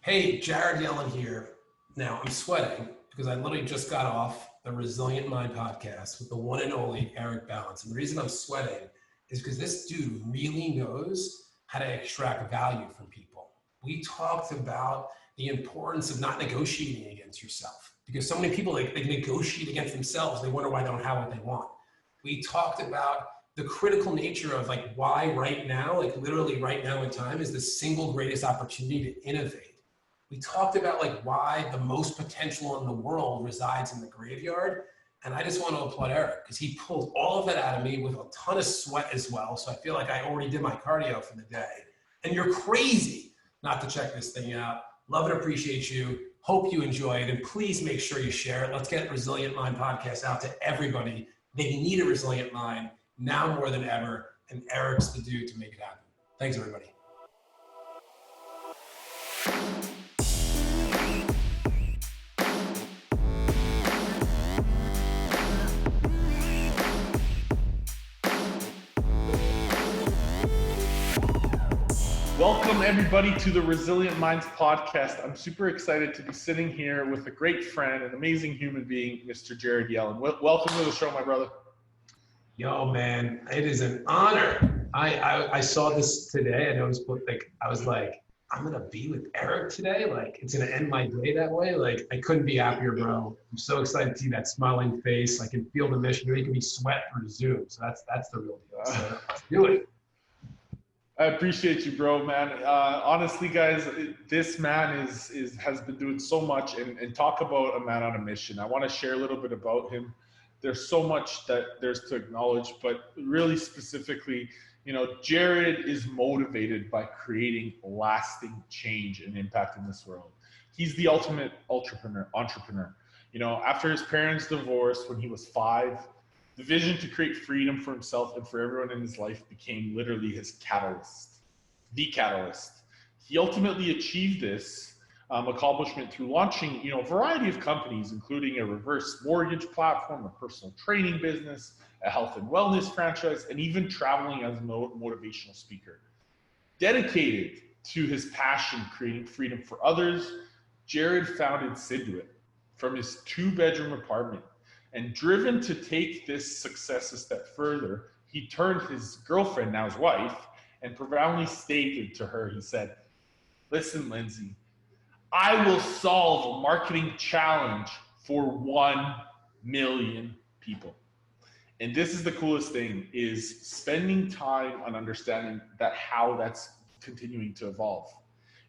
Hey, Jared Yellin here. Now, I'm sweating because I literally just got off the Resilient Mind podcast with the one and only Eric Balance. And the reason I'm sweating is because this dude really knows how to extract value from people. We talked about the importance of not negotiating against yourself because so many people, they negotiate against themselves. They wonder why they don't have what they want. We talked about the critical nature of why right now, literally right now in time, is the single greatest opportunity to innovate. We talked about why the most potential in the world resides in the graveyard. And I just want to applaud Eric because he pulled all of that out of me with a ton of sweat as well. So I feel like I already did my cardio for the day. And you're crazy not to check this thing out. Love and appreciate you. Hope you enjoy it. And please make sure you share it. Let's get Resilient Mind podcast out to everybody. They need a resilient mind now more than ever. And Eric's the dude to make it happen. Thanks, everybody. Welcome everybody to the Resilient Minds podcast. I'm super excited to be sitting here with a great friend, an amazing human being, Mr. Jared Yellin. Welcome to the show, my brother. Yo, man, it is an honor. I saw this today and I was like, I'm gonna be with Eric today. It's gonna end my day that way. I couldn't be happier, bro. I'm so excited to see that smiling face. I can feel the mission. You can be sweat through Zoom. So that's the real deal. So let's do it. I appreciate you, bro, man. Honestly, guys, this man has been doing so much, and talk about a man on a mission. I want to share a little bit about him. There's so much that there's to acknowledge, but really specifically, Jared is motivated by creating lasting change and impact in this world. He's the ultimate entrepreneur. After his parents divorced when he was 5, the vision to create freedom for himself and for everyone in his life became literally his catalyst, the catalyst. He ultimately achieved this accomplishment through launching, a variety of companies, including a reverse mortgage platform, a personal training business, a health and wellness franchise, and even traveling as a motivational speaker. Dedicated to his passion, creating freedom for others, Jared founded SYNDUIT from his 2-bedroom apartment. And driven to take this success a step further, he turned his girlfriend, now his wife, and profoundly stated to her, he said, "Listen, Lindsey, I will solve a marketing challenge for 1 million people." And this is the coolest thing, is spending time on understanding how that's continuing to evolve.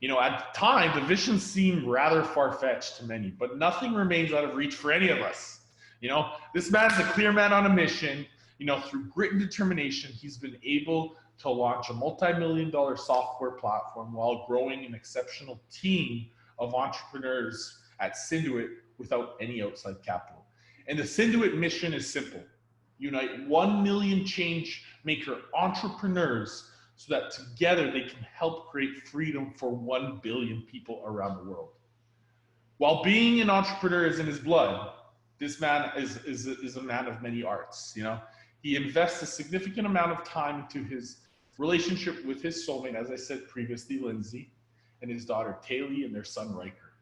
At the time, the vision seemed rather far-fetched to many, but nothing remains out of reach for any of us. This man's a clear man on a mission. Through grit and determination, he's been able to launch a multi-million-dollar software platform while growing an exceptional team of entrepreneurs at SYNDUIT without any outside capital. And the SYNDUIT mission is simple: unite 1 million change maker entrepreneurs so that together they can help create freedom for 1 billion people around the world. While being an entrepreneur is in his blood, this man is a man of many arts. He invests a significant amount of time into his relationship with his soulmate, as I said previously, Lindsey, and his daughter Taylor and their son Riker.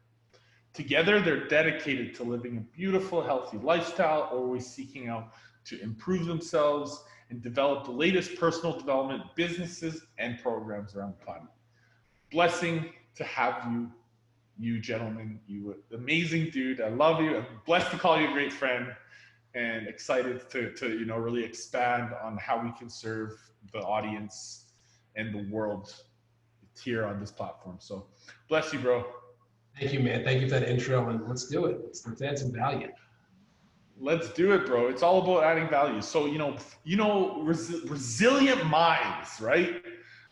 Together, they're dedicated to living a beautiful, healthy lifestyle, always seeking out to improve themselves and develop the latest personal development businesses and programs around the planet. Blessing to have you gentlemen, you amazing dude. I love you. I'm blessed to call you a great friend, and excited to really expand on how we can serve the audience and the world here on this platform. So bless you, bro. Thank you, man. Thank you for that intro, and let's do it. Let's add some value. Let's do it, bro. It's all about adding value. So, resilient minds, right?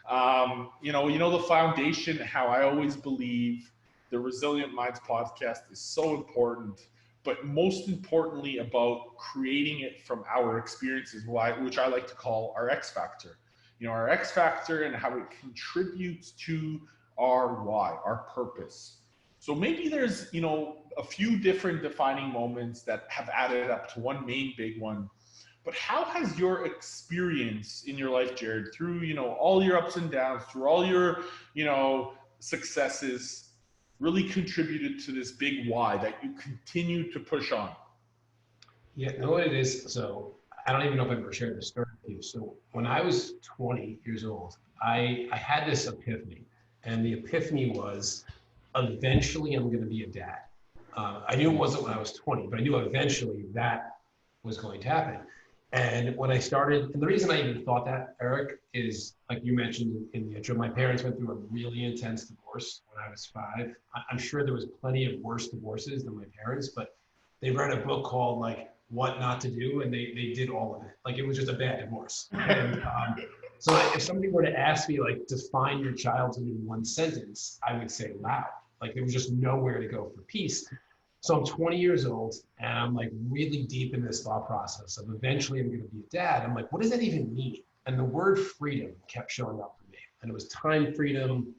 The foundation, how I always believe the Resilient Minds podcast is so important, but most importantly about creating it from our experiences, which I like to call our X factor. Our X factor and how it contributes to our why, our purpose. So maybe there's, a few different defining moments that have added up to one main big one. But how has your experience in your life, Jared, through, all your ups and downs, through all your, successes, really contributed to this big why that you continue to push on? Yeah, you know what it is? So I don't even know if I've ever shared this story with you. So when I was 20 years old, I had this epiphany. And the epiphany was eventually I'm going to be a dad. I knew it wasn't when I was 20, but I knew eventually that was going to happen. And when I started, and the reason I even thought that, Eric, is like you mentioned in the intro, my parents went through a really intense divorce when I was 5. I'm sure there was plenty of worse divorces than my parents, but they read a book called like What Not to Do, and they did all of it. Like it was just a bad divorce. And so if somebody were to ask me like define your childhood in one sentence, I would say loud. Like there was just nowhere to go for peace. So I'm 20 years old and I'm like really deep in this thought process of eventually I'm going to be a dad. I'm like, what does that even mean? And the word freedom kept showing up for me. And it was time freedom,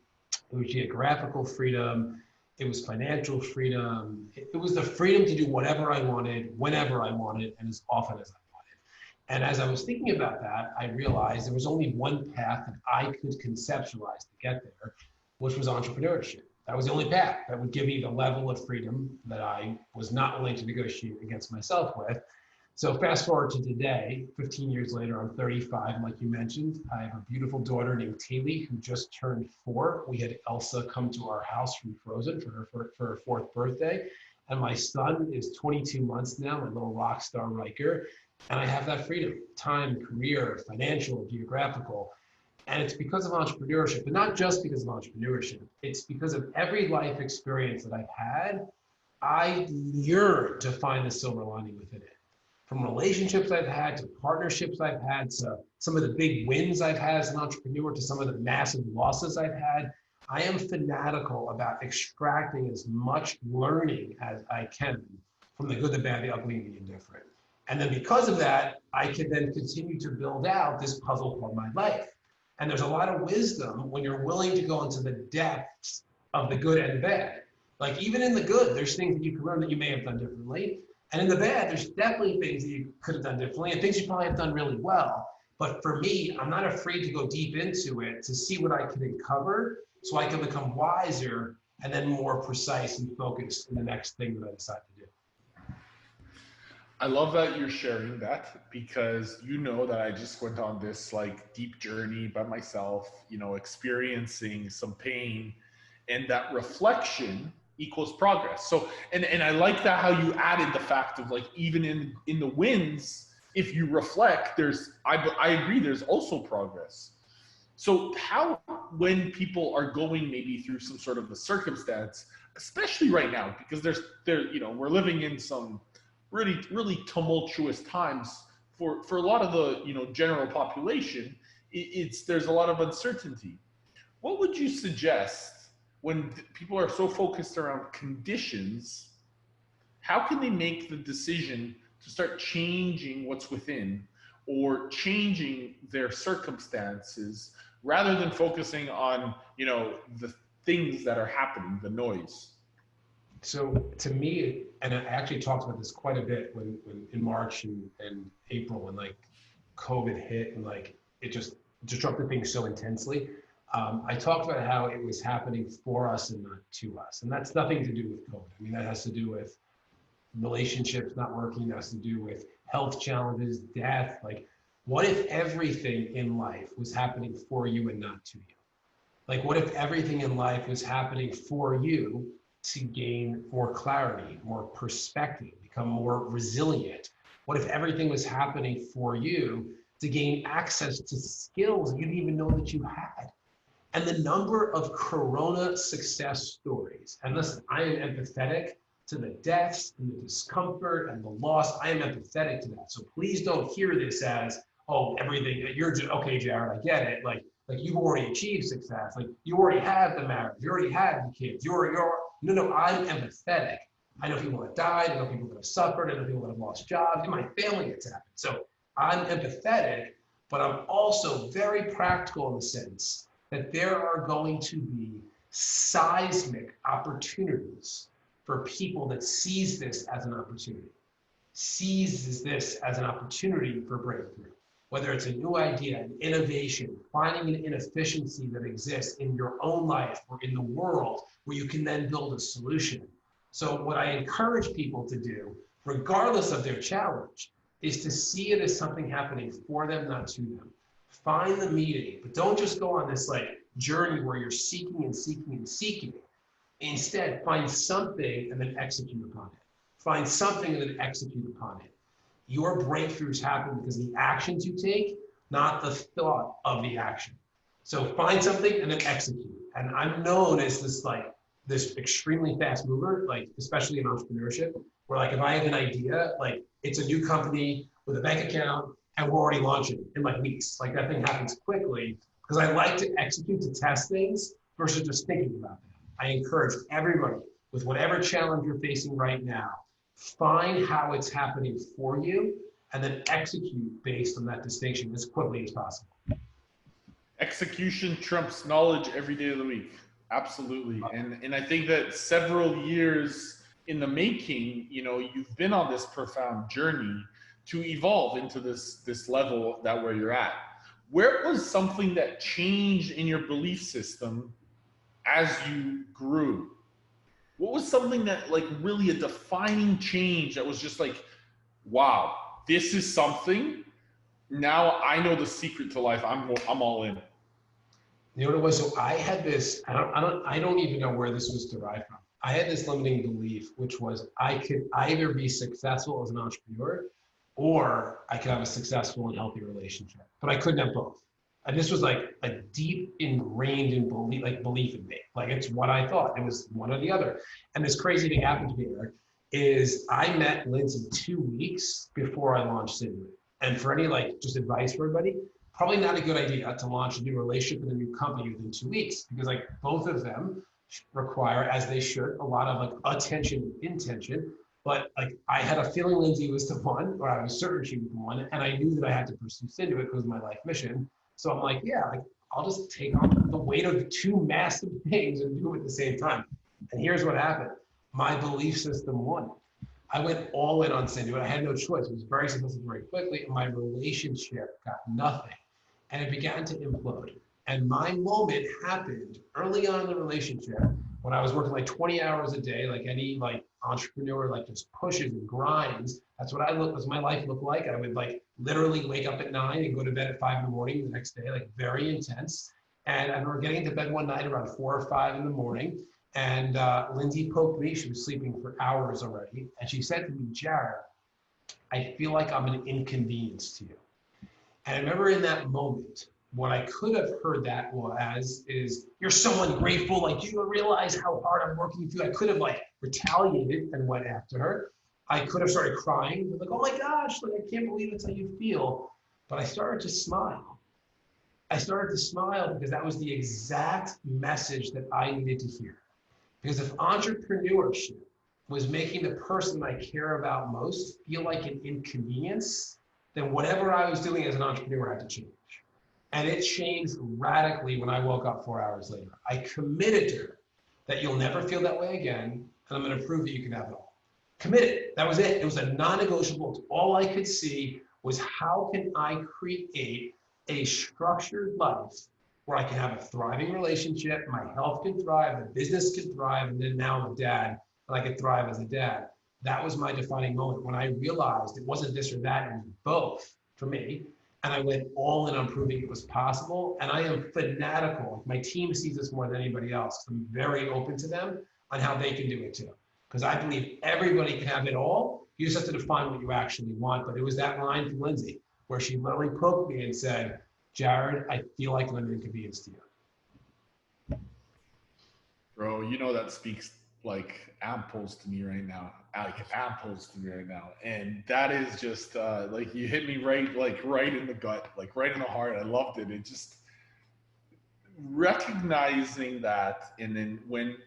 it was geographical freedom, it was financial freedom. It was the freedom to do whatever I wanted, whenever I wanted, and as often as I wanted. And as I was thinking about that, I realized there was only one path that I could conceptualize to get there, which was entrepreneurship. That was the only path that would give me the level of freedom that I was not willing to negotiate against myself with. So fast forward to today, 15 years later, I'm 35, like you mentioned. I have a beautiful daughter named Taylor who just turned 4. We had Elsa come to our house from Frozen for her 4th birthday. And my son is 22 months now, my little rock star Riker. And I have that freedom, time, career, financial, geographical. And it's because of entrepreneurship, but not just because of entrepreneurship. It's because of every life experience that I've had. I yearn to find the silver lining within it. From relationships I've had to partnerships I've had to some of the big wins I've had as an entrepreneur to some of the massive losses I've had, I am fanatical about extracting as much learning as I can from the good, the bad, the ugly, and the indifferent. And then because of that, I can then continue to build out this puzzle called my life. And there's a lot of wisdom when you're willing to go into the depths of the good and the bad. Like even in the good, there's things that you can learn that you may have done differently. And in the bad, there's definitely things that you could have done differently and things you probably have done really well. But for me, I'm not afraid to go deep into it to see what I can uncover so I can become wiser and then more precise and focused in the next thing that I decide to do. I love that you're sharing that because you know that I just went on this like deep journey by myself, you know, experiencing some pain, and that reflection equals progress. So, and I like that how you added the fact of like, even in the wins, if you reflect, I agree, there's also progress. So how, when people are going maybe through some sort of a circumstance, especially right now, because you know, we're living in some really tumultuous times for a lot of the, you know, general population, there's a lot of uncertainty. What would you suggest when people are so focused around conditions? How can they make the decision to start changing what's within or changing their circumstances rather than focusing on, you know, the things that are happening, the noise? So to me, and I actually talked about this quite a bit when in March and April when like COVID hit and like it just disrupted things so intensely. I talked about how it was happening for us and not to us. And that's nothing to do with COVID. I mean, that has to do with relationships not working, that has to do with health challenges, death. Like, what if everything in life was happening for you and not to you? Like, what if everything in life was happening for you to gain more clarity, more perspective, become more resilient? What if everything was happening for you to gain access to skills you didn't even know that you had? And the number of Corona success stories, and listen, I am empathetic to the deaths and the discomfort and the loss. I am empathetic to that. So please don't hear this as, oh, everything, you're just, okay, Jared, I get it. Like you've already achieved success. Like you already have the marriage, you already had the kids, no, I'm empathetic. I know people that died, I know people that have suffered, I know people that have lost jobs, in my family it's happened. So I'm empathetic, but I'm also very practical in the sense that there are going to be seismic opportunities for people that sees this as an opportunity, sees this as an opportunity for breakthrough. whether it's a new idea, an innovation, finding an inefficiency that exists in your own life or in the world where you can then build a solution. So what I encourage people to do, regardless of their challenge, is to see it as something happening for them, not to them. Find the meaning, but don't just go on this like journey where you're seeking and seeking and seeking. Instead, find something and then execute upon it. Find something and then execute upon it. Your breakthroughs happen because of the actions you take, not the thought of the action. So find something and then execute. And I'm known as this extremely fast mover, like especially in entrepreneurship, where like if I have an idea, like it's a new company with a bank account and we're already launching in like weeks. Like that thing happens quickly because I like to execute, to test things versus just thinking about them. I encourage everybody with whatever challenge you're facing right now, find how it's happening for you and then execute based on that distinction as quickly as possible. Execution trumps knowledge every day of the week. Absolutely. And I think that several years in the making, you know, you've been on this profound journey to evolve into this level that where you're at. Where was something that changed in your belief system as you grew? What was something that like really a defining change that was just like, wow, this is something, now I know the secret to life. I'm all in. You know what it was? So I had this, I don't even know where this was derived from. I had this limiting belief, which was I could either be successful as an entrepreneur or I could have a successful and healthy relationship, but I couldn't have both. And this was like a deep ingrained in belief in me. Like it's what I thought. It was one or the other. And this crazy thing happened to me, Eric, is I met Lindsey 2 weeks before I launched SYNDUIT. And for any like just advice for everybody, probably not a good idea to launch a new relationship with a new company within 2 weeks because like both of them require, as they should, a lot of like attention and intention. But like I had a feeling Lindsey was the one, or I was certain she was the one, and I knew that I had to pursue SYNDUIT because of my life mission. So I'm like, yeah, like I'll just take on the weight of two massive things and do it at the same time. And here's what happened. My belief system won. I went all in on SYNDUIT. I had no choice. It was very successful very quickly. And my relationship got nothing. And it began to implode. And my moment happened early on in the relationship when I was working like 20 hours a day, like any like entrepreneur, like just pushes and grinds. That's what my life looked like. I would like literally wake up at 9 and go to bed at 5 in the morning the next day, like very intense. And I remember getting into bed one night around 4 or 5 in the morning. And Lindsey poked me. She was sleeping for hours already. And she said to me, Jared, I feel like I'm an inconvenience to you. And I remember in that moment, what I could have heard that is you're so ungrateful. Like, do you realize how hard I'm working for you? I could have like retaliated and went after her. I could have started crying, like, oh my gosh, like I can't believe that's how you feel. But I started to smile. I started to smile because that was the exact message that I needed to hear. Because if entrepreneurship was making the person I care about most feel like an inconvenience, then whatever I was doing as an entrepreneur had to change. And it changed radically when I woke up 4 hours later. I committed to her that you'll never feel that way again, and I'm going to prove that you can have it all. Committed. That was it. It was a non-negotiable. All I could see was how can I create a structured life where I can have a thriving relationship, my health can thrive, the business can thrive, and then now I'm a dad, and I could thrive as a dad. That was my defining moment when I realized it wasn't this or that, it was both for me. And I went all in on proving it was possible. And I am fanatical. My team sees this more than anybody else. I'm very open to them on how they can do it too. Because I believe everybody can have it all. You just have to define what you actually want. But it was that line from Lindsey where she literally poked me and said, Jared, I feel like I'm an inconvenience to you. Bro, you know that speaks like amples to me right now. Like amples to me right now. And that is just like you hit me right in the gut, like right in the heart. I loved it. It just recognizing that, and then when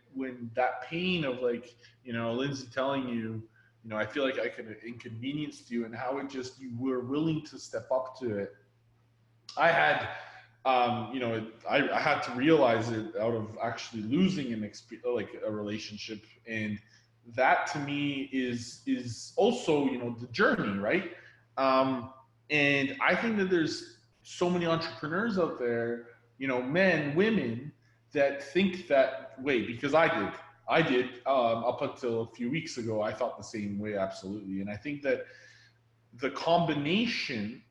that pain of like, you know, Lindsey telling you, you know, I feel like I could have inconvenienced you, and how it just, you were willing to step up to it. I had you know, I had to realize it out of actually losing a relationship, and that to me is also, you know, the journey, right? And I think that there's so many entrepreneurs out there, men, women, that think that way, because I did up until a few weeks ago. I thought the same way, absolutely. And I think that the combination,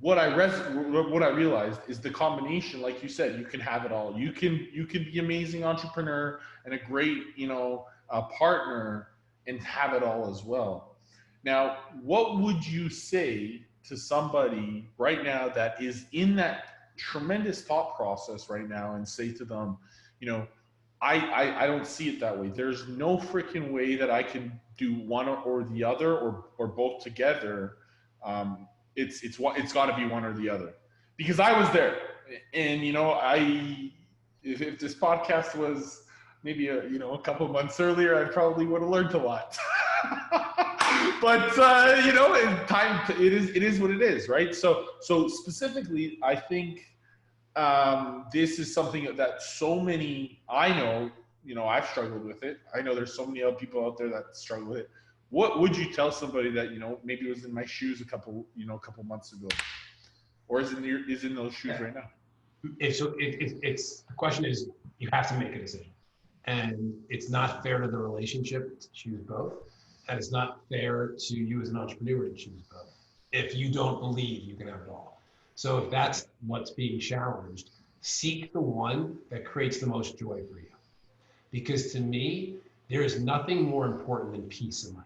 what I realized is the combination, like you said, you can have it all. You can be an amazing entrepreneur and a great, partner, and have it all as well. Now, what would you say to somebody right now that is in that tremendous thought process right now, and say to them, I don't see it that way. There's no freaking way that I can do one or the other, or both together. It's got to be one or the other, because I was there. And if this podcast was maybe a couple months earlier, I probably would have learned a lot. But it is what it is, right? So specifically, I think this is something that so many, I know, I've struggled with it. I know there's so many other people out there that struggle with it. What would you tell somebody that, maybe was in my shoes a couple months ago, or is in those shoes right now? The question is, you have to make a decision, and it's not fair to the relationship to choose both. And it's not fair to you as an entrepreneur to choose both if you don't believe you can have it all. So if that's what's being challenged, seek the one that creates the most joy for you. Because to me, there is nothing more important than peace in life.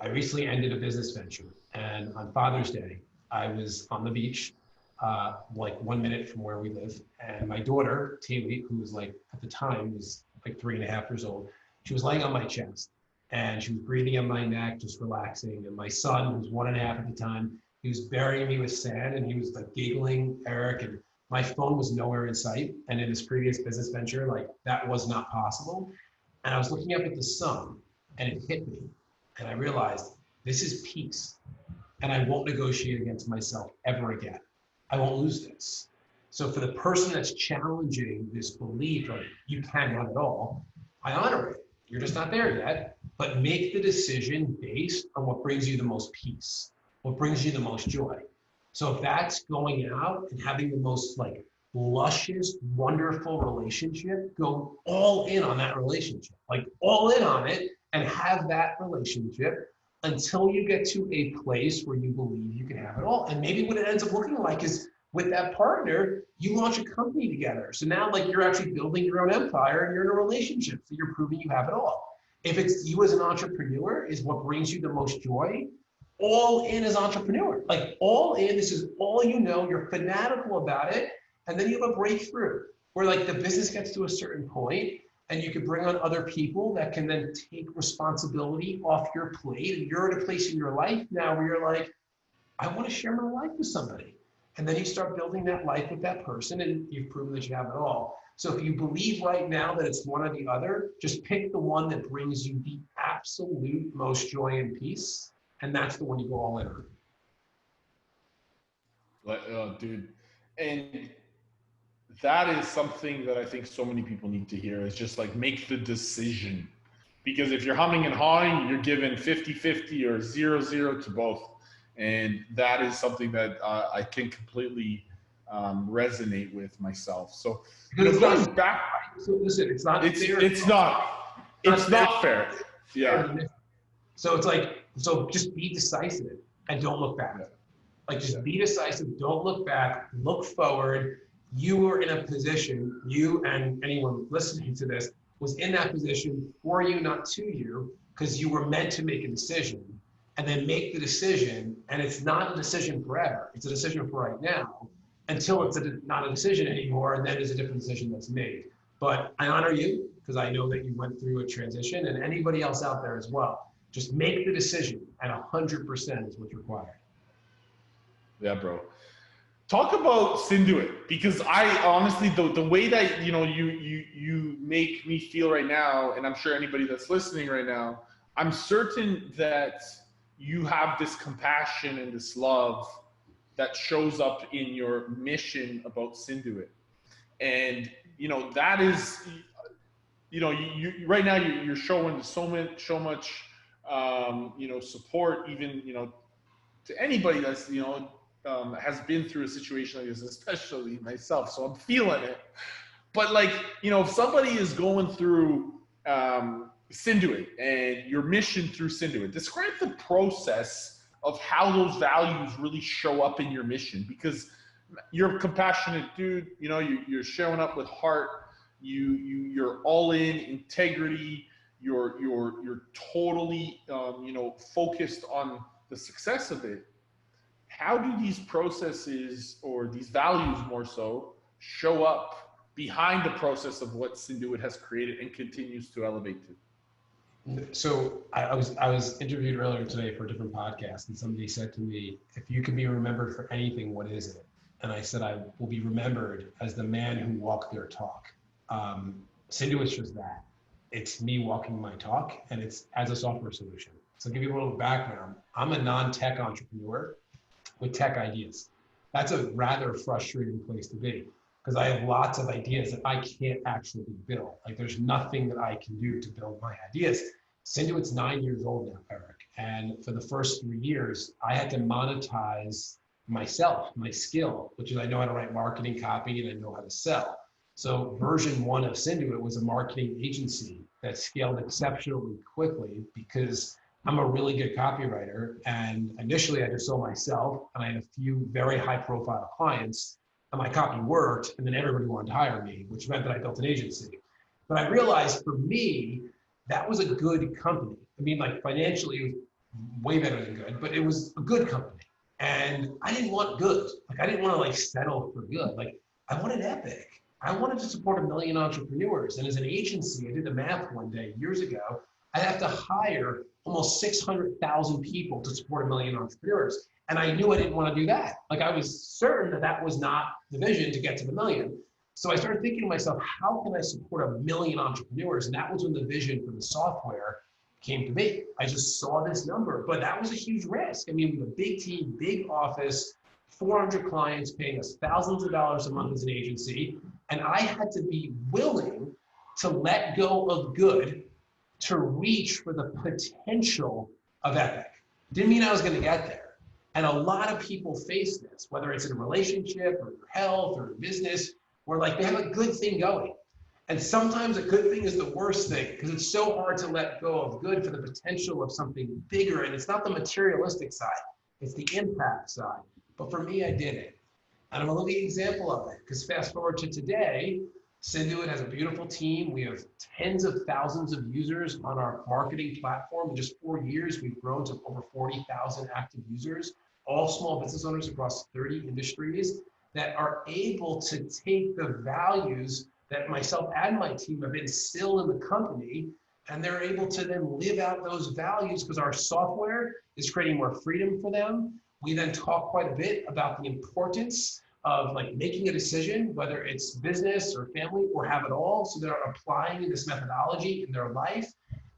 I recently ended a business venture, and on Father's Day, I was on the beach, like 1 minute from where we live. And my daughter, Taylor, who was at the time was 3.5 years old, she was laying on my chest. And she was breathing on my neck, just relaxing. And my son, who was 1.5 at the time, he was burying me with sand, and he was giggling, Eric, and my phone was nowhere in sight. And in this previous business venture, that was not possible. And I was looking up at the sun, and it hit me. And I realized this is peace. And I won't negotiate against myself ever again. I won't lose this. So for the person that's challenging this belief of you can't have it all, I honor it. You're just not there yet, but make the decision based on what brings you the most peace, what brings you the most joy. So if that's going out and having the most luscious, wonderful relationship, go all in on that relationship, all in on it, and have that relationship until you get to a place where you believe you can have it all. And maybe what it ends up looking like is, with that partner, you launch a company together. So now you're actually building your own empire, and you're in a relationship. So you're proving you have it all. If it's you as an entrepreneur is what brings you the most joy, all in as entrepreneur. All in, this is all you're fanatical about it. And then you have a breakthrough where the business gets to a certain point, and you can bring on other people that can then take responsibility off your plate. And you're at a place in your life now where you're I want to share my life with somebody. And then you start building that life with that person, and you've proven that you have it all. So if you believe right now that it's one or the other, just pick the one that brings you the absolute most joy and peace. And that's the one you go all in on. Dude. And that is something that I think so many people need to hear, is just make the decision. Because if you're humming and hawing, you're given 50-50 or 0-0 to both. And that is something that I can completely resonate with myself. So going back, so listen, it's not fair. It's not fair. Yeah. So it's so just be decisive and don't look back. Just be decisive, don't look back, look forward. You are in a position, you and anyone listening to this was in that position for you, not to you, because you were meant to make a decision. And then make the decision, and it's not a decision forever. It's a decision for right now, until it's not a decision anymore, and then there's a different decision that's made. But I honor you, because I know that you went through a transition, and anybody else out there as well. Just make the decision, and 100% is what's required. Yeah, bro. Talk about SYNDUIT, because I honestly, the way that you make me feel right now, and I'm sure anybody that's listening right now, I'm certain that you have this compassion and this love that shows up in your mission about SYNDUIT. And that is, you right now you're showing so much support, even to anybody that's, has been through a situation like this, especially myself. So I'm feeling it. But like, if somebody is going through SYNDUIT and your mission through SYNDUIT, describe the process of how those values really show up in your mission, because you're a compassionate dude, you're showing up with heart, you're all in integrity, you're totally focused on the success of it. How do these processes, or these values more so, show up behind the process of what SYNDUIT has created and continues to elevate to? So I was interviewed earlier today for a different podcast, and somebody said to me, if you can be remembered for anything, what is it? And I said, I will be remembered as the man who walked their talk. SYNDUIT's just that. It's me walking my talk, and it's as a software solution. So I'll give you a little background. I'm a non-tech entrepreneur with tech ideas. That's a rather frustrating place to be, because I have lots of ideas that I can't actually build. Like, there's nothing that I can do to build my ideas. SYNDUIT's 9 years old now, Eric. And for the first 3 years, I had to monetize myself, my skill, which is I know how to write marketing copy and I know how to sell. So version 1 of SYNDUIT was a marketing agency that scaled exceptionally quickly because I'm a really good copywriter. And initially I just sold myself, and I had a few very high profile clients, and my copy worked, and then everybody wanted to hire me, which meant that I built an agency. But I realized for me, that was a good company. I mean, like, financially, it was way better than good, but it was a good company. And I didn't want good. Like, I didn't want to like settle for good. Like, I wanted epic. I wanted to support 1 million entrepreneurs. And as an agency, I did the math one day years ago, I'd have to hire almost 600,000 people to support 1 million entrepreneurs. And I knew I didn't want to do that. Like, I was certain that that was not the vision to get to the million. So I started thinking to myself, how can I support 1 million entrepreneurs? And that was when the vision for the software came to me. I just saw this number, but that was a huge risk. I mean, we have a big team, big office, 400 clients paying us thousands of dollars a month as an agency. And I had to be willing to let go of good to reach for the potential of epic. Didn't mean I was going to get there. And a lot of people face this, whether it's in a relationship or their health or business, where like they have a good thing going. And sometimes a good thing is the worst thing, because it's so hard to let go of good for the potential of something bigger. And it's not the materialistic side, it's the impact side. But for me, I did it. And I'm a living example of it, because fast forward to today, SYNDUIT has a beautiful team. We have tens of thousands of users on our marketing platform. In just 4 years, we've grown to over 40,000 active users, all small business owners across 30 industries that are able to take the values that myself and my team have instilled in the company, and they're able to then live out those values because our software is creating more freedom for them. We then talk quite a bit about the importance of like making a decision, whether it's business or family or have it all. So they're applying this methodology in their life.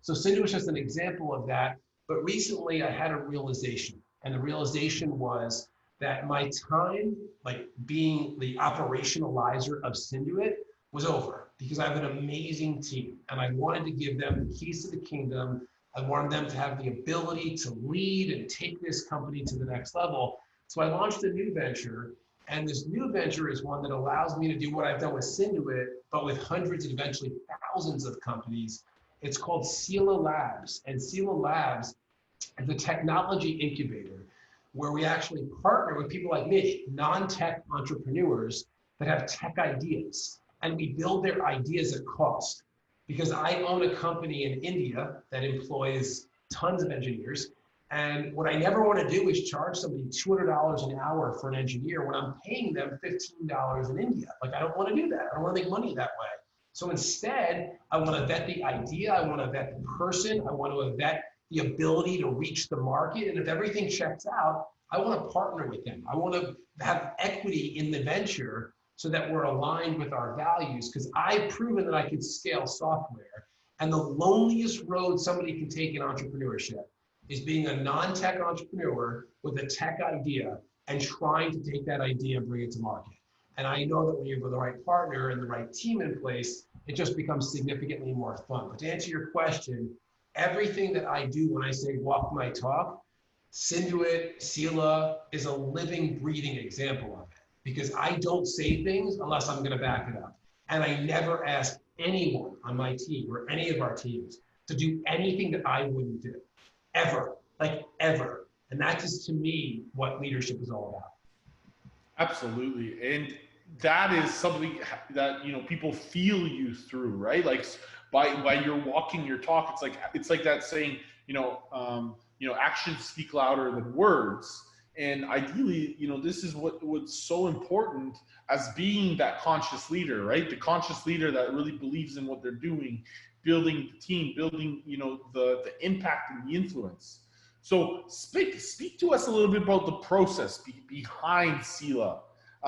So SYNDUIT was just an example of that. But recently I had a realization, and the realization was that my time, like being the operationalizer of SYNDUIT, was over, because I have an amazing team and I wanted to give them the keys to the kingdom. I wanted them to have the ability to lead and take this company to the next level. So I launched a new venture, and this new venture is one that allows me to do what I've done with SYNDUIT, but with hundreds and eventually thousands of companies. It's called Sela Labs, and Sela Labs is a technology incubator where we actually partner with people like me, non-tech entrepreneurs that have tech ideas, and we build their ideas at cost. Because I own a company in India that employs tons of engineers, and what I never want to do is charge somebody $200 an hour for an engineer when I'm paying them $15 in India. Like, I don't want to do that. I don't want to make money that way. So instead, I want to vet the idea, I want to vet the person, I want to vet the ability to reach the market, and if everything checks out, I want to partner with them. I want to have equity in the venture so that we're aligned with our values, because I've proven that I can scale software. And the loneliest road somebody can take in entrepreneurship is being a non-tech entrepreneur with a tech idea and trying to take that idea and bring it to market. And I know that when you have the right partner and the right team in place, it just becomes significantly more fun. But to answer your question, everything that I do when I say walk my talk SYNDUIT, SELA is a living, breathing example of it, because I don't say things unless I'm going to back it up. And I never ask anyone on my team or any of our teams to do anything that I wouldn't do, ever, like ever. And that is, to me, what leadership is all about. Absolutely. And that is something that, you know, people feel you through, right? Like by you're walking your talk, it's like that saying, actions speak louder than words. And ideally, you know, this is what's so important as being that conscious leader, right? The conscious leader that really believes in what they're doing, building the team, building, you know, the impact and the influence. So speak to us a little bit about the process behind SELA,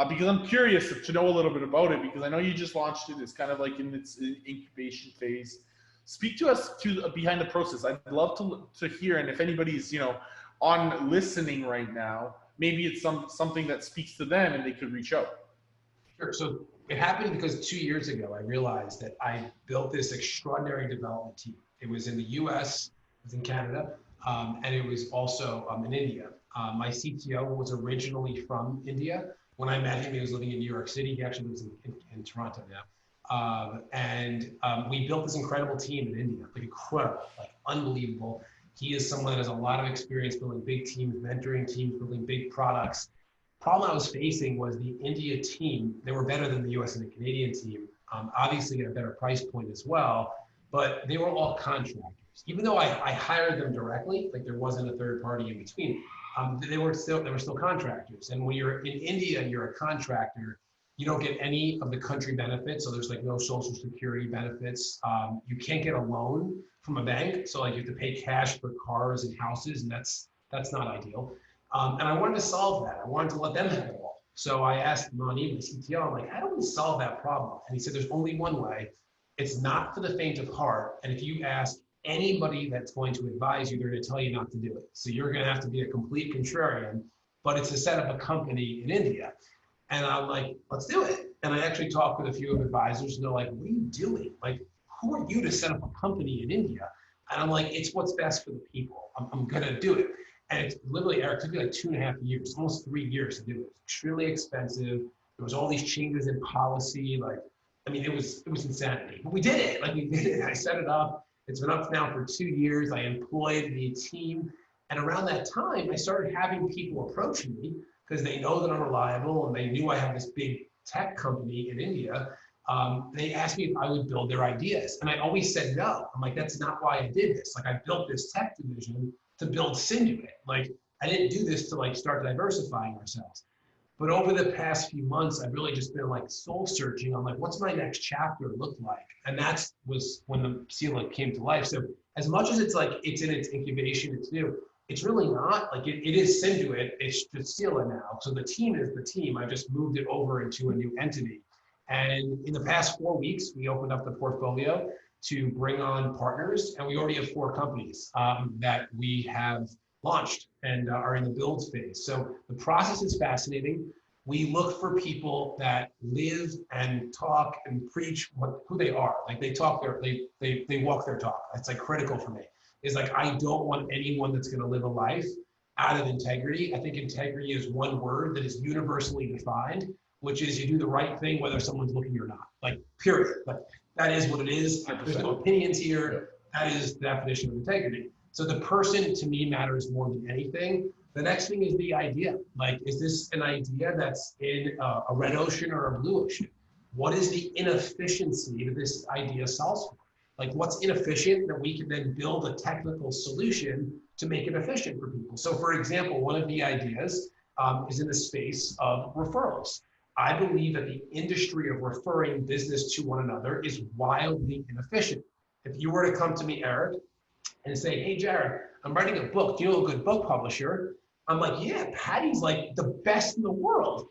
because I'm curious to know a little bit about it, because I know you just launched it. It's kind of like in its incubation phase. Speak to us behind the process. I'd love to hear, and if anybody's, you know, on listening right now, maybe it's something that speaks to them and they could reach out. Sure. So it happened because 2 years ago, I realized that I built this extraordinary development team. It was in the US, it was in Canada, and it was also in India. My CTO was originally from India. When I met him, he was living in New York City. He actually lives in Toronto now. We built this incredible team in India, like incredible, like unbelievable. He is someone that has a lot of experience building big teams, mentoring teams, building big products. Problem I was facing was the India team. They were better than the US and the Canadian team, obviously at a better price point as well, but they were all contractors. Even though I hired them directly, like there wasn't a third party in between, they were still contractors. And when you're in India and you're a contractor, you don't get any of the country benefits. So there's like no social security benefits. You can't get a loan from a bank. So like you have to pay cash for cars and houses, and that's not ideal. And I wanted to solve that. I wanted to let them have it all. So I asked Mani, the CTO, I'm like, how do we solve that problem? And he said, there's only one way. It's not for the faint of heart. And if you ask anybody that's going to advise you, they're going to tell you not to do it. So you're going to have to be a complete contrarian, but it's to set up a company in India. And I'm like, let's do it. And I actually talked with a few of advisors, and they're like, what are you doing? Like, who are you to set up a company in India? And I'm like, it's what's best for the people. I'm going to do it. And it's literally, Eric, it took me like 2.5 years, almost 3 years to do it. It was extremely expensive. There was all these changes in policy. Like, I mean, it was insanity. But we did it. Like, we did it. I set it up. It's been up now for 2 years. I employed the team. And around that time, I started having people approach me because they know that I'm reliable and they knew I had this big tech company in India. They asked me if I would build their ideas. And I always said no. I'm like, that's not why I did this. Like, I built this tech division to build SYNDUIT. Like, I didn't do this to like start diversifying ourselves. But over the past few months, I've really just been like soul searching on like, what's my next chapter look like? And that was when the SELA came to life. So as much as it's like, it's in its incubation, it's new, it's really not. Like it is SYNDUIT, it's just SELA now. So the team is the team. I just moved it over into a new entity. And in the past 4 weeks, we opened up the portfolio to bring on partners. And we already have 4 companies that we have launched and are in the build phase. So the process is fascinating. We look for people that live and talk and preach who they are. Like they talk they walk their talk. That's like critical for me. Is like, I don't want anyone that's going to live a life out of integrity. I think integrity is one word that is universally defined, which is you do the right thing whether someone's looking or not. Like, period. Like, that is what it is. There's no opinions here. That is the definition of integrity. So the person, to me, matters more than anything. The next thing is the idea. Like, is this an idea that's in a red ocean or a blue ocean? What is the inefficiency that this idea solves for? Like, what's inefficient that we can then build a technical solution to make it efficient for people? So for example, one of the ideas is in the space of referrals. I believe that the industry of referring business to one another is wildly inefficient. If you were to come to me, Eric, and say, hey, Jared, I'm writing a book. Do you know a good book publisher? I'm like, yeah, Patty's like the best in the world.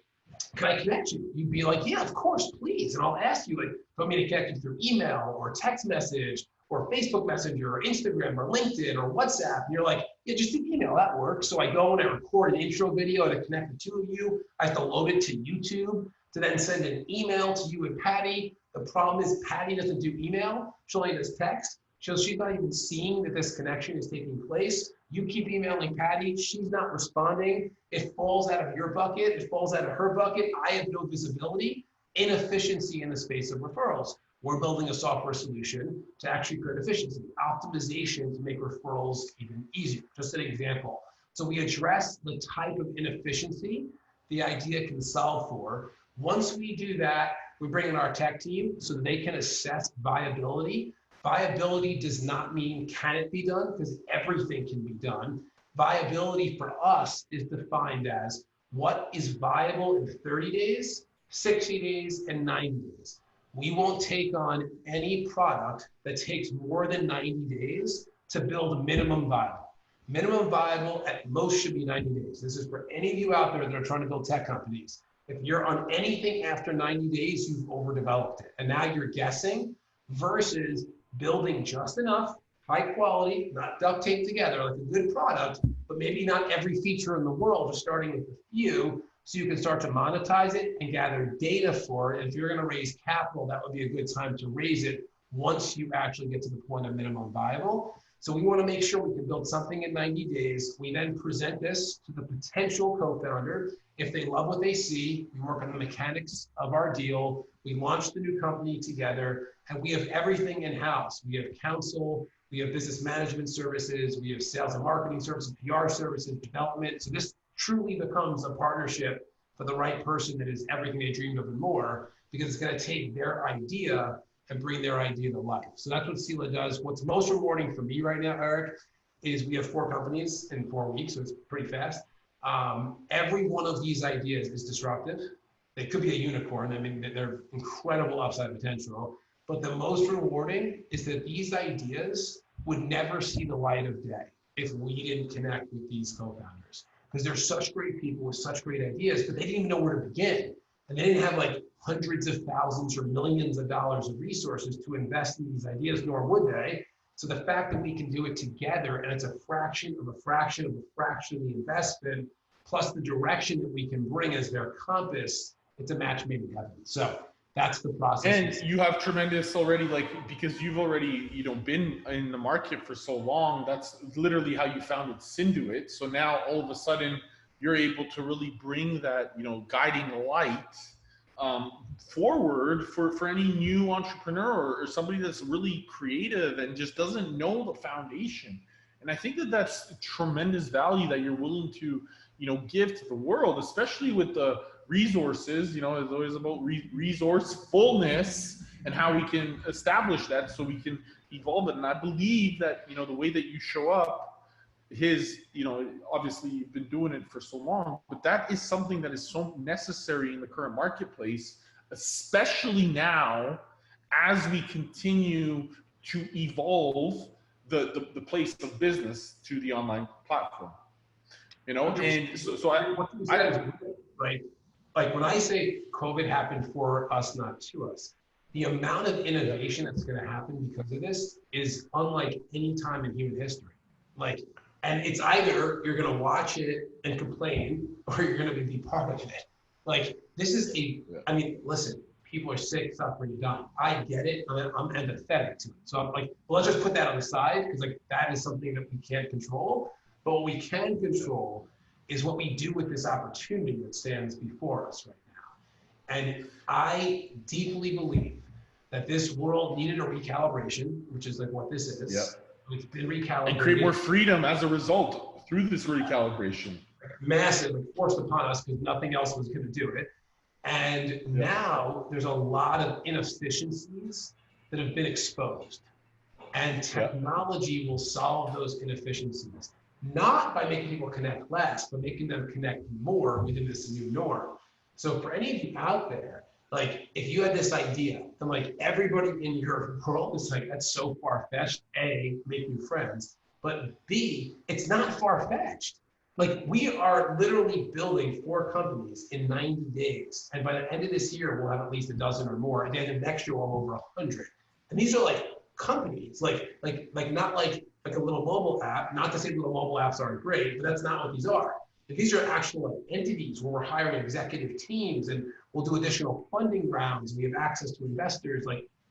Can I connect you? You'd be like, yeah, of course, please. And I'll ask you, like, want me to connect you through email or text message or Facebook Messenger or Instagram or LinkedIn or WhatsApp. And you're like, yeah, just do email, that works. So I go and I record an intro video to connect the two of you. I have to load it to YouTube to then send an email to you and Patty. The problem is Patty doesn't do email. She only does text. She's not even seeing that this connection is taking place. You keep emailing Patty, she's not responding. It falls out of your bucket, it falls out of her bucket. I have no visibility. Inefficiency in the space of referrals. We're building a software solution to actually create efficiency, optimization to make referrals even easier. Just an example. So we address the type of inefficiency the idea can solve for. Once we do that, we bring in our tech team so that they can assess viability. Viability does not mean can it be done, because everything can be done. Viability for us is defined as what is viable in 30 days, 60 days, and 90 days. We won't take on any product that takes more than 90 days to build minimum viable. Minimum viable at most should be 90 days. This is for any of you out there that are trying to build tech companies. If you're on anything after 90 days, you've overdeveloped it. And now you're guessing versus building just enough, high quality, not duct taped together, like a good product, but maybe not every feature in the world, just starting with a few, so you can start to monetize it and gather data for it. And if you're going to raise capital, that would be a good time to raise it once you actually get to the point of minimum viable. So we want to make sure we can build something in 90 days. We then present this to the potential co-founder. If they love what they see, we work on the mechanics of our deal. We launch the new company together, and we have everything in-house. We have counsel, we have business management services, we have sales and marketing services, PR services, development. So this truly becomes a partnership for the right person that is everything they dreamed of and more, because it's going to take their idea and bring their idea to life. So that's what Sila does. What's most rewarding for me right now, Eric, is we have 4 companies in 4 weeks, so it's pretty fast. Every one of these ideas is disruptive. They could be a unicorn. I mean, they're incredible upside potential. But the most rewarding is that these ideas would never see the light of day if we didn't connect with these co-founders. Because they're such great people with such great ideas, but they didn't even know where to begin. And they didn't have like hundreds of thousands or millions of dollars of resources to invest in these ideas, nor would they. So the fact that we can do it together, and it's a fraction of a fraction of a fraction of the investment, plus the direction that we can bring as their compass, it's a match made in heaven. So that's the process. And you have tremendous already, like, because you've already, been in the market for so long. That's literally how you founded SYNDUIT. So now all of a sudden you're able to really bring that, guiding light forward for any new entrepreneur or somebody that's really creative and just doesn't know the foundation. And I think that that's tremendous value that you're willing to, give to the world, especially with the resources. It's always about resourcefulness and how we can establish that so we can evolve it. And I believe that, the way that you show up, obviously you've been doing it for so long, but that is something that is so necessary in the current marketplace, especially now as we continue to evolve the place of business to the online platform. And so what you said is right. Like when I say COVID happened for us, not to us, the amount of innovation that's going to happen because of this is unlike any time in human history. And it's either you're going to watch it and complain, or you're going to be part of it. This is listen, people are sick, suffering, dying. I get it. I'm empathetic to it. So I'm like, well, let's just put that on the side, because that is something that we can't control. But what we can control is what we do with this opportunity that stands before us right now. And I deeply believe that this world needed a recalibration, which is like what this is. Yep. It's been recalibrated. And create more freedom as a result through this recalibration. Massive, forced upon us because nothing else was going to do it. And now there's a lot of inefficiencies that have been exposed. And technology will solve those inefficiencies, not by making people connect less, but making them connect more within this new norm. So for any of you out there, if you had this idea and everybody in your world is that's so far-fetched, A, make new friends, but B, it's not far-fetched. We are literally building 4 companies in 90 days. And by the end of this year, we'll have at least a dozen or more. At the end of next year, we'll have over 100. And these are companies, not like a little mobile app. Not to say little mobile apps aren't great, but that's not what these are. These are actual entities where we're hiring executive teams, and we'll do additional funding rounds. We have access to investors.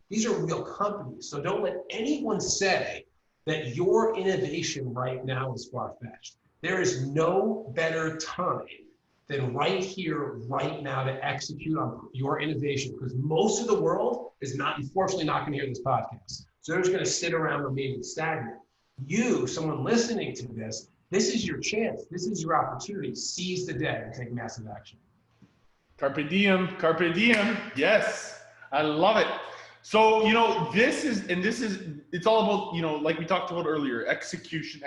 These are real companies. So don't let anyone say that your innovation right now is far-fetched. There is no better time than right here, right now to execute on your innovation, because most of the world is not, unfortunately, not going to hear this podcast. So they're just going to sit around remaining stagnant. You, someone listening to this, this is your chance. This is your opportunity. Seize the day and take massive action. Carpe diem, carpe diem. Yes, I love it. So, it's all about, like we talked about earlier, execution,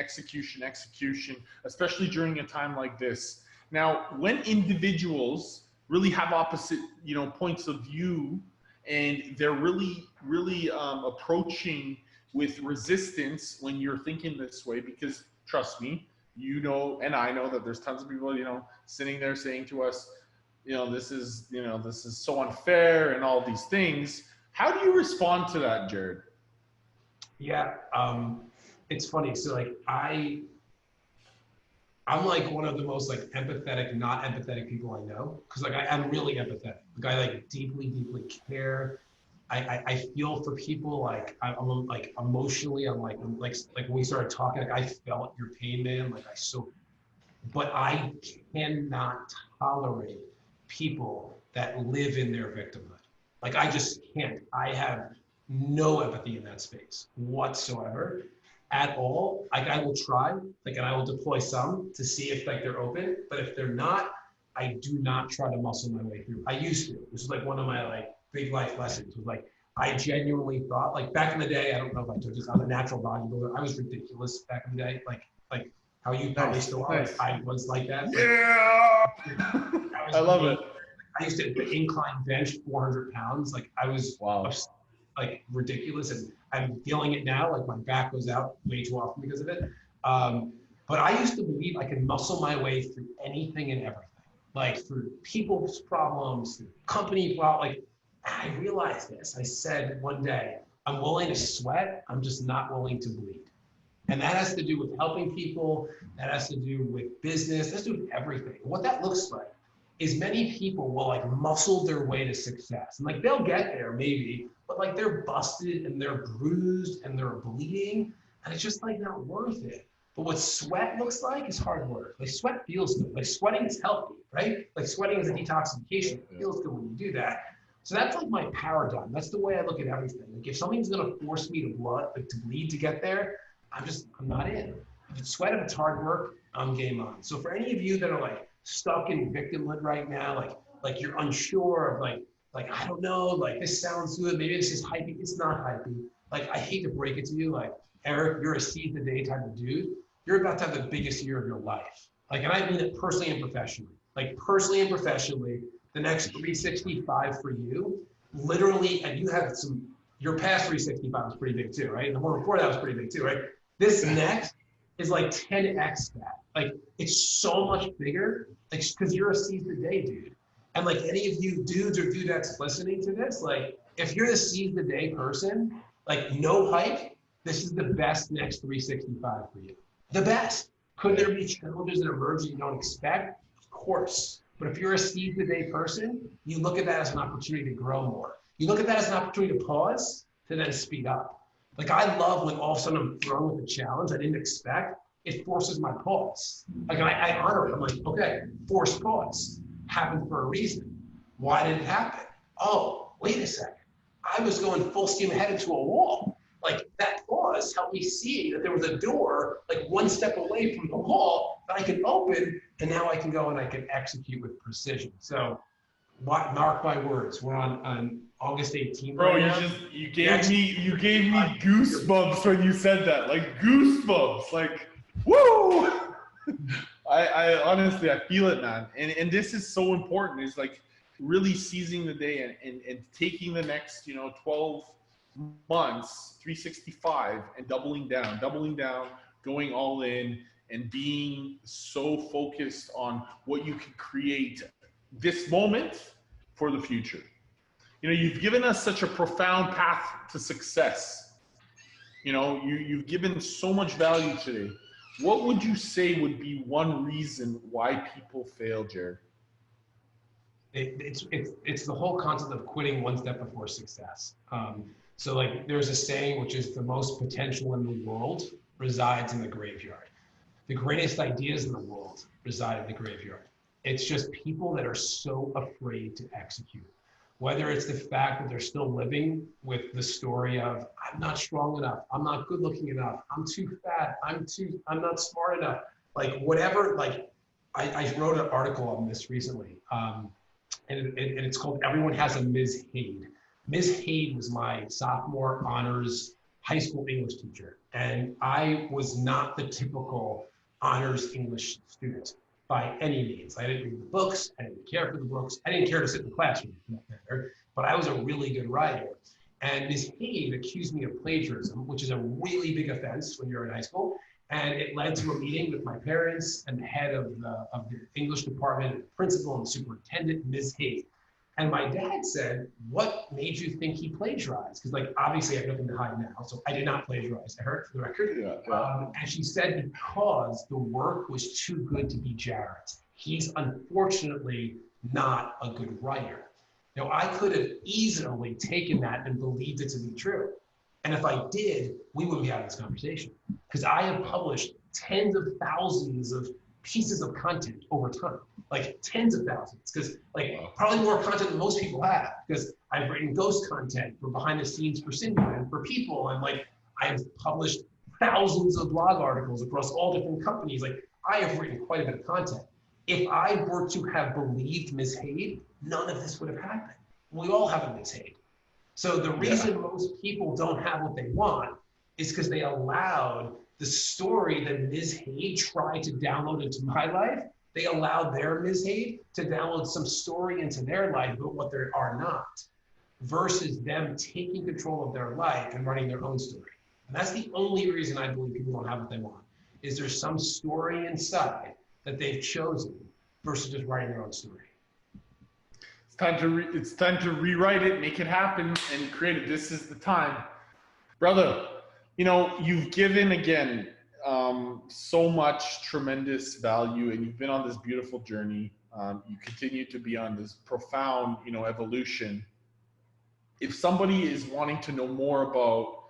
especially during a time like this. Now, when individuals really have opposite, points of view, and they're really, really approaching with resistance when you're thinking this way, because trust me, and I know that there's tons of people, sitting there saying to us, this is so unfair and all these things. How do you respond to that, Jared? Yeah, it's funny. So like I'm like one of the most like empathetic, not empathetic people I know, because like I'm really empathetic. Like I like deeply care. I feel for people. Like I'm like emotionally, I'm like when we started talking, like I felt your pain, man. But I cannot tolerate people that live in their victimhood. Like I just can't. I have no empathy in that space whatsoever at all. Like I will try, like, and I will deploy some to see if like they're open, but if they're not, I do not try to muscle my way through. I used to. This is like one of my like big life lessons was like, I genuinely thought, like back in the day, I don't know if I told you this, I'm a natural bodybuilder. I was ridiculous back in the day. Like how you probably still are. Nice. I was like that. Yeah. I love it. I used to incline bench 400 pounds. Like I was like ridiculous, and I'm feeling it now. Like my back goes out way too often because of it. But I used to believe I could muscle my way through anything and everything, like through people's problems, through company problems. Like I realized this. I said one day, I'm willing to sweat. I'm just not willing to bleed. And that has to do with helping people. That has to do with business. That has to do with everything. What that looks like is many people will like muscle their way to success. And like they'll get there maybe, but like they're busted and they're bruised and they're bleeding. And it's just like not worth it. But what sweat looks like is hard work. Like sweat feels good. Like sweating is healthy, right? Like sweating is a detoxification. It feels good when you do that. So that's like my paradigm. That's the way I look at everything. Like if something's gonna force me to bleed to get there, I'm not in. If it's sweat, if it's hard work, I'm game on. So for any of you that are like stuck in victimhood right now, like you're unsure of like I don't know, like this sounds good, maybe this is hypey. It's not hypey. Like I hate to break it to you, like Eric, you're a seize the day type of dude. You're about to have the biggest year of your life. Like, and I mean it personally and professionally. Like personally and professionally, the next 365 for you, literally, and you have your past 365 was pretty big too, right? And the one before that was pretty big too, right? This next is like 10x that. Like it's so much bigger, like because you're a seize the day dude. And like any of you dudes or dudettes listening to this, like if you're the seize the day person, like no hype, this is the best next 365 for you. The best. Could there be challenges that emerge that you don't expect? Of course. But if you're a seize the day person, you look at that as an opportunity to grow more. You look at that as an opportunity to pause, to then speed up. Like I love when all of a sudden I'm thrown with a challenge I didn't expect. It forces my pause. Like I honor it. I'm like, okay, forced pause. Happened for a reason. Why did it happen? Oh, wait a second. I was going full steam ahead into a wall. Like that pause helped me see that there was a door like one step away from the wall that I can open, and now I can go and I can execute with precision. So mark my words, we're on August 18th. Bro, right you gave me goosebumps when you said that. Like goosebumps. Like, woo! I honestly I feel it, man. And this is so important. It's like really seizing the day and taking the next, 12 months, 365, and doubling down, going all in, and being so focused on what you can create this moment for the future. You've given us such a profound path to success. You've given so much value today. What would you say would be one reason why people fail, Jared? It's the whole concept of quitting one step before success. So like there's a saying, which is the most potential in the world resides in the graveyard. The greatest ideas in the world reside in the graveyard. It's just people that are so afraid to execute. Whether it's the fact that they're still living with the story of, I'm not strong enough, I'm not good looking enough, I'm too fat, I'm not smart enough. Like whatever, like I wrote an article on this recently, and it's called Everyone Has a Ms. Haid. Ms. Haid was my sophomore honors high school English teacher. And I was not the typical honors English student by any means. I didn't read the books, I didn't care for the books, I didn't care to sit in the classroom, but I was a really good writer. And Ms. Haid accused me of plagiarism, which is a really big offense when you're in high school. And it led to a meeting with my parents and the head of the English department, and the principal and the superintendent, Ms. Haid. And my dad said, what made you think he plagiarized? Because like, obviously I have nothing to hide now. So I did not plagiarize, I heard for the record. And she said, because the work was too good to be Jared's. He's unfortunately not a good writer. Now I could have easily taken that and believed it to be true. And if I did, we wouldn't be having this conversation. Because I have published tens of thousands of pieces of content over time, like tens of thousands, because like probably more content than most people have, because I've written ghost content for behind the scenes for SYNDUIT and for people, and like I've published thousands of blog articles across all different companies. Like I have written quite a bit of content. If I were to have believed Ms. Haid, none of this would have happened. We all have a Ms. Haid. So the reason most people don't have what they want is because they allowed the story that Ms. Haid tried to download into my life. They allowed their Ms. Haid to download some story into their life about what they are not, versus them taking control of their life and writing their own story. And that's the only reason I believe people don't have what they want, is there's some story inside that they've chosen versus just writing their own story. It's time to rewrite it, make it happen, and create it. This is the time. Brother, you know, you've given, again, so much tremendous value, and you've been on this beautiful journey. You continue to be on this profound, you know, evolution. If somebody is wanting to know more about,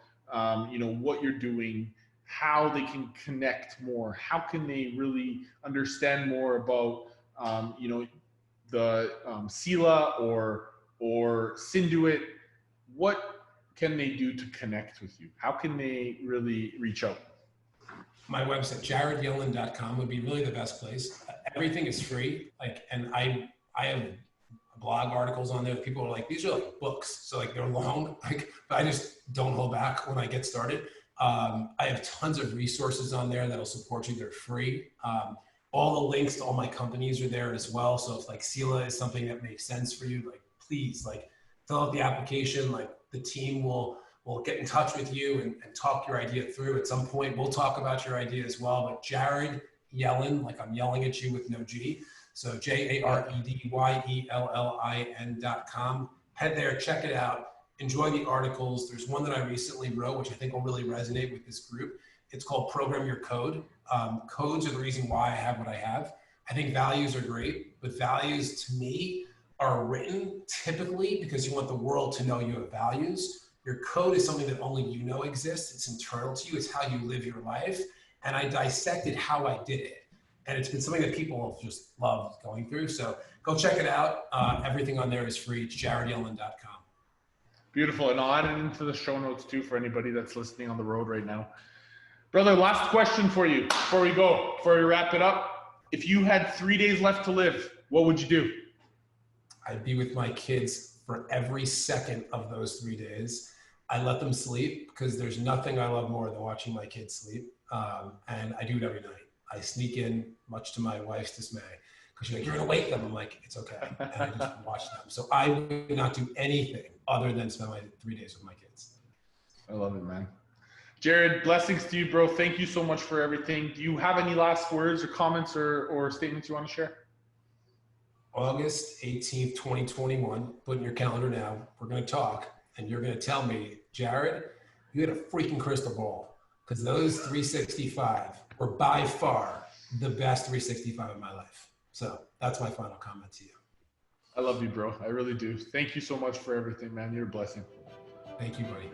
you know, what you're doing, how they can connect more, how can they really understand more about, you know, the Sila or SYNDUIT, what can they do to connect with you? How can they really reach out? My website, jaredyellin.com, would be really the best place. Everything is free. Like, and I have blog articles on there. People are like, these are like books. So like they're long, like, but I just don't hold back when I get started. I have tons of resources on there that'll support you. They're free. All the links to all my companies are there as well. So if like Sila is something that makes sense for you, like please like fill out the application. Like the team will get in touch with you and talk your idea through. At some point, we'll talk about your idea as well. But Jared Yellin, like I'm yelling at you with no G. So JaredYellin.com. Head there, check it out. Enjoy the articles. There's one that I recently wrote, which I think will really resonate with this group. It's called Program Your Code. Codes are the reason why I have what I have. I think values are great, but values to me are written typically because you want the world to know you have values. Your code is something that only you know exists. It's internal to you. It's how you live your life. And I dissected how I did it. And it's been something that people just love going through. So go check it out. Everything on there is free. It's JaredYellin.com. Beautiful. And I'll add it into the show notes too for anybody that's listening on the road right now. Brother, last question for you before we wrap it up. If you had 3 days left to live, what would you do? I'd be with my kids for every second of those 3 days. I let them sleep because there's nothing I love more than watching my kids sleep. And I do it every night. I sneak in, much to my wife's dismay, because she's like, you're going to wake them. I'm like, it's okay. And I just watch them. So I would not do anything other than spend my 3 days with my kids. I love it, man. Jared, blessings to you, bro. Thank you so much for everything. Do you have any last words or comments or statements you want to share? August 18th, 2021. Put in your calendar now. We're going to talk, and you're going to tell me, Jared, you had a freaking crystal ball, because those 365 were by far the best 365 of my life. So that's my final comment to you. I love you, bro. I really do. Thank you so much for everything, man. You're a blessing. Thank you, buddy.